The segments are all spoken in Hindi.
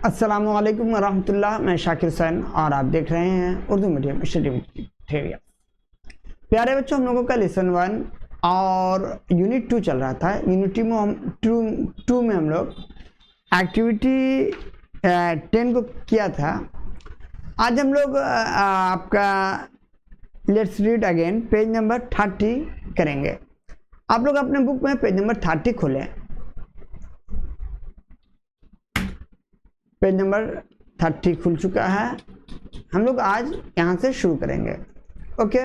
अस्सलामुअलैकुम वरहमतुल्लाह। मैं शाकिर हुसैन और आप देख रहे हैं उर्दू मीडियम स्टडी विद ठेरिया। प्यारे बच्चों, हम लोगों का लेसन 1 और यूनिट 2 चल रहा था। यूनिट में हम टू में हम लोग एक्टिविटी 10 को किया था। आज हम लोग आपका let's read again page number 30 करेंगे। आप लोग अपने बुक में पेज नंबर 30 खोलें। पेज नंबर 30 खुल चुका है। हम लोग आज यहाँ से शुरू करेंगे। ओके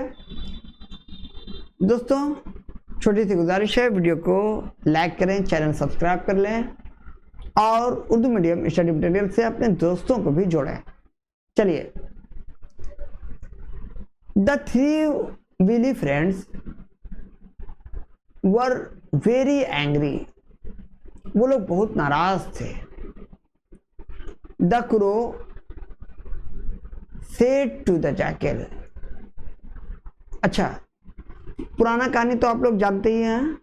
दोस्तों, छोटी सी गुजारिश है, वीडियो को लाइक करें, चैनल सब्सक्राइब कर लें और उर्दू मीडियम स्टडी मटेरियल से अपने दोस्तों को भी जोड़ें। चलिए, the three wily friends were very angry. वो लोग बहुत नाराज थे। The crow said to the jackal। अच्छा, पुराना कहानी तो आप लोग जानते ही हैं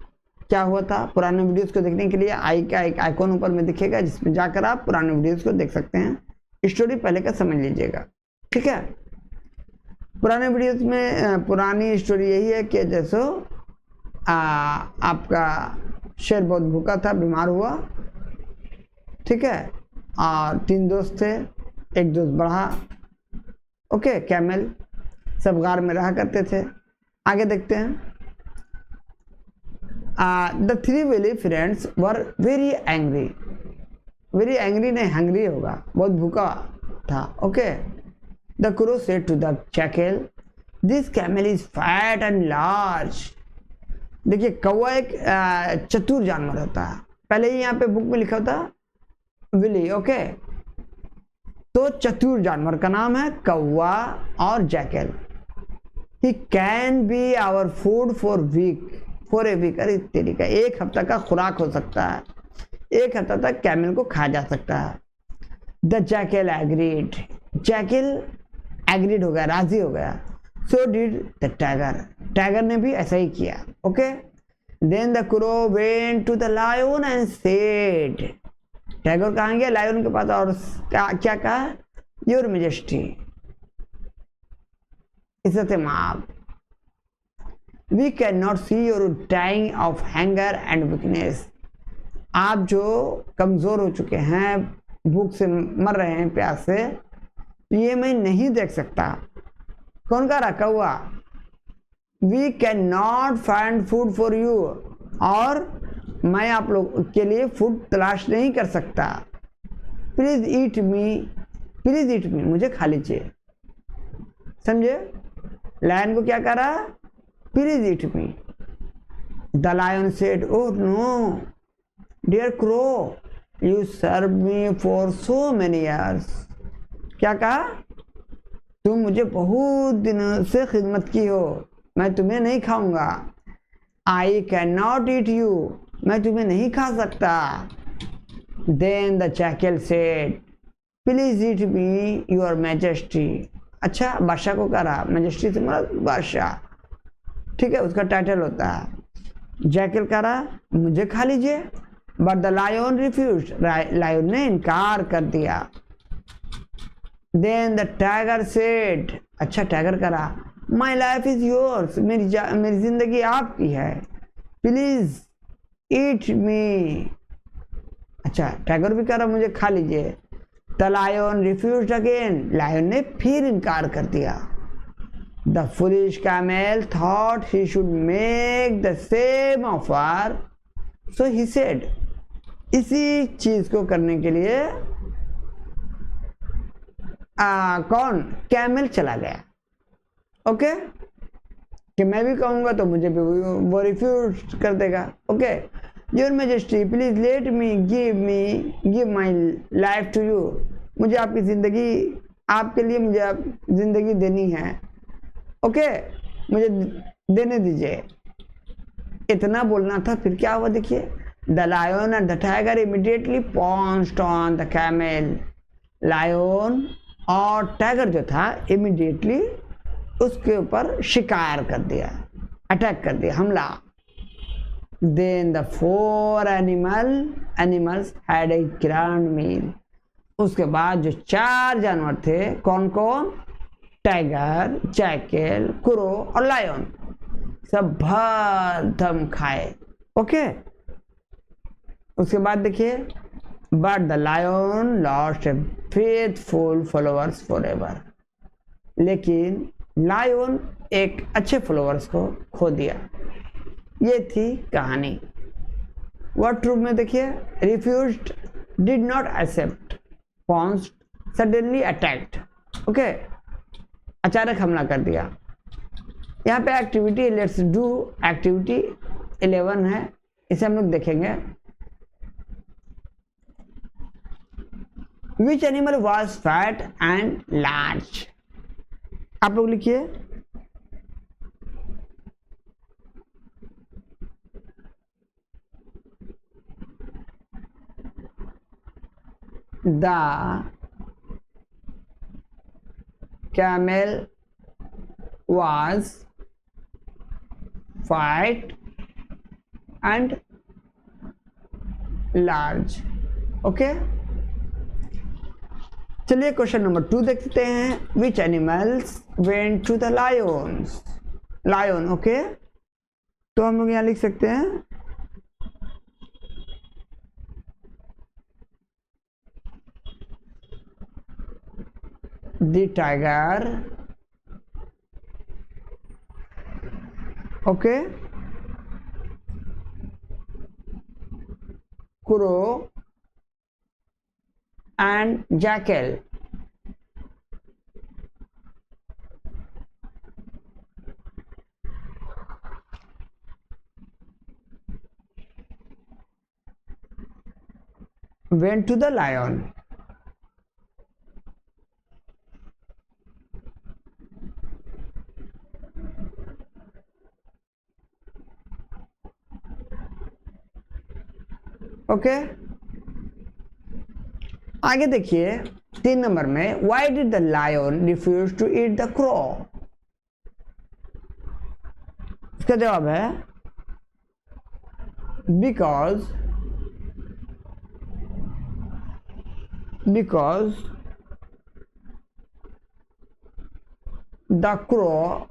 क्या हुआ था। पुराने वीडियोस को देखने के लिए आई का एक आइकॉन ऊपर में दिखेगा, जिसमें जाकर आप पुराने वीडियोस को देख सकते हैं। स्टोरी पहले का समझ लीजिएगा, ठीक है। पुराने वीडियोस में पुरानी स्टोरी यही है कि जैसो आपका शेर बहुत भूखा था, बीमार हुआ, ठीक है, और 3 दोस्त थे। एक दोस्त बढ़ा, ओके, कैमल, सब गार में रहा करते थे। आगे देखते हैं। The three wily friends were very angry. Very angry नहीं, हंग्री होगा, बहुत भूखा था। Okay, the crow said to the jackal, this camel is fat and large. देखिए, कौवा एक चतुर जानवर होता है। पहले ही यहाँ पे बुक में लिखा होता विली, ओके। तो चतुर जानवर का नाम है कौवा और jackal. He can be our food for a week. अरे तेरी का, 1 हफ्ता का खुराक हो सकता है। 1 हफ्ता तक कैमल को खाया जा सकता है। The jackal agreed. Jackal agreed हो गया, राजी हो गया। So did the tiger. Tiger ने भी ऐसा ही किया, okay. Then the crow went to the lion and said. Tiger कहाँ गया? लायन के पास, और क्या कहा? योर मेजेस्टी, इज़्ज़त-ए-माब, we can not see your dying of hunger and weakness. आप जो कमजोर हो चुके हैं, भूख से मर रहे हैं, प्यास से, ये मैं नहीं देख सकता। कौन कह रहा? कौवा। We can not find food for you. और मैं आप लोग के लिए फूड तलाश नहीं कर सकता। Please eat me, please eat मी, मुझे खा लीजिए। समझे? लायन को क्या कह रहा? Please eat me. The lion said, oh no dear crow, you serve me for so many years. क्या कहा? तुम मुझे बहुत दिनों से खिदमत की हो, मैं तुम्हें नहीं खाऊंगा। I can not eat you, मैं तुम्हें नहीं खा सकता। Then the jackal said, please eat me your majesty. अच्छा, बादशाह को कह रहा, मैजेस्टी से मतलब बादशाह, ठीक है, उसका टाइटल होता है। जैकल कह रहा, मुझे खा लीजिए। But the lion refuse. Lion ने इनकार कर दिया। देन द टाइगर सेड, अच्छा, टाइगर कह रहा, माई लाइफ इज योर्स, मेरी जिंदगी आपकी है, प्लीज ईट मी। अच्छा, टाइगर भी कह रहा, मुझे खा लीजिए। The lion refused again. Lion ने फिर इनकार कर दिया। The foolish camel thought he should make the same offer, so he said. इसी चीज को करने के लिए कौन? कैमल चला गया, ओके, कि मैं भी कहूंगा तो मुझे भी वो रिफ्यूज कर देगा। Okay, your majesty please let me give my life to you. मुझे आपकी जिंदगी, आपके लिए मुझे आप जिंदगी देनी है, ओके, मुझे देने दीजिए। इतना बोलना था। फिर क्या हुआ देखिए। The lion and the tiger immediately pounced on the camel. Lion और टाइगर जो था इमीडिएटली उसके ऊपर शिकार कर दिया, अटैक कर दिया, हमला। Then the 4 animals had a grand meal। उसके बाद जो 4 जानवर थे, कौन कौन? टाइगर, जैकल, क्रो और लायन, सब भर दम खाए। ओके, उसके बाद देखिए, but the lion lost a faithful followers forever. लेकिन लायन एक अच्छे फॉलोअर्स को खो दिया। ये थी कहानी। वर्ड ट्रूथ में देखिए, refused, did not accept, pounced, suddenly attacked. Okay, अचानक हमला कर दिया। यहाँ पे एक्टिविटी लेट्स डू एक्टिविटी 11 है, इसे हम लोग देखेंगे। Which animal was fat and large? आप लोग लिखिए। The camel was fat and large. Okay, चलिए क्वेश्चन नंबर 2 देखते हैं। Which animals went to the lions? Lion. Okay, तो हम लोग यहाँ लिख सकते हैं the tiger, okay, crow and jackal. Went to the lion. Okay, आगे देखिए 3 नंबर में, why did the lion refuse to eat the crow? इसका जवाब है because the crow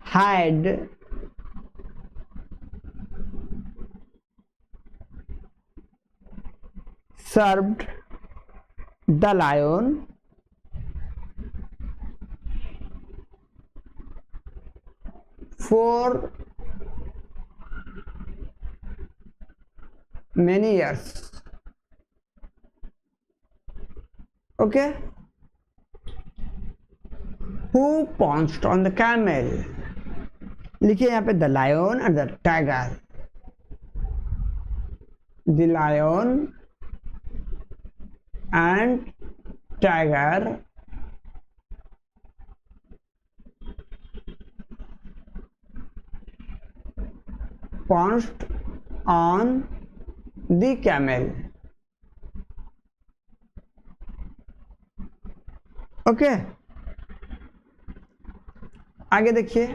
had served the lion for many years. Okay, who pounced on the camel? लिखिए यहाँ पे द लायन और the tiger. The lion and tiger pounced on the camel. Okay, आगे देखिए,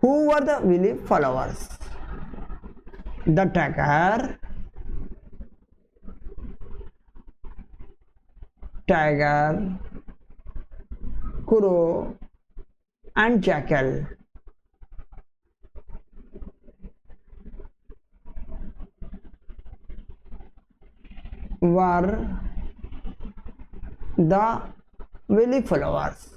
who were the willy followers? the tiger, crow and jackal. were the willy followers.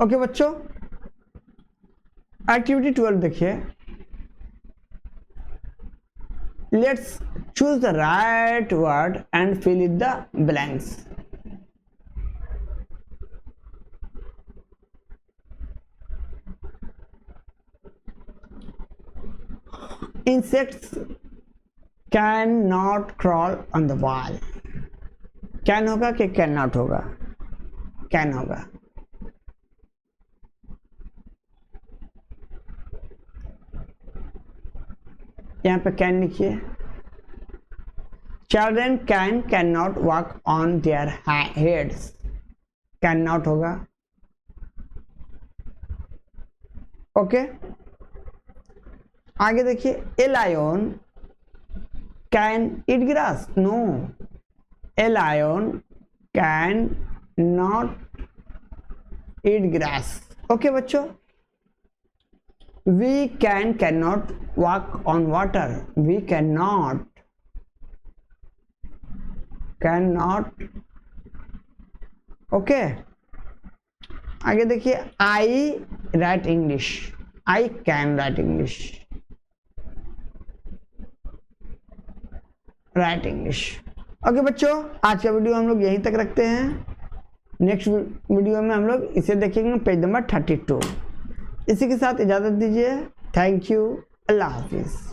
Okay बच्चों, एक्टिविटी 12 देखिए। Let's choose the right word and fill in the blanks. Insects can not crawl on the wall. Can होगा कि कैन नॉट होगा? कैन होगा। यहाँ पे कैन लिखिए। Children can not walk on their heads. Can not होगा। ओके, आगे देखिए, a lion can eat grass, no, a lion can not eat grass. Okay बच्चों, we can not walk on water, we can not okay. आगे देखिए, I write English, I can write English, write English. Okay बच्चों, आज का वीडियो हम लोग यहीं तक रखते हैं। नेक्स्ट वीडियो में हम लोग इसे देखेंगे, पेज नंबर 32। इसी के साथ इजाज़त दीजिए। थैंक यू, अल्लाह हाफिज़।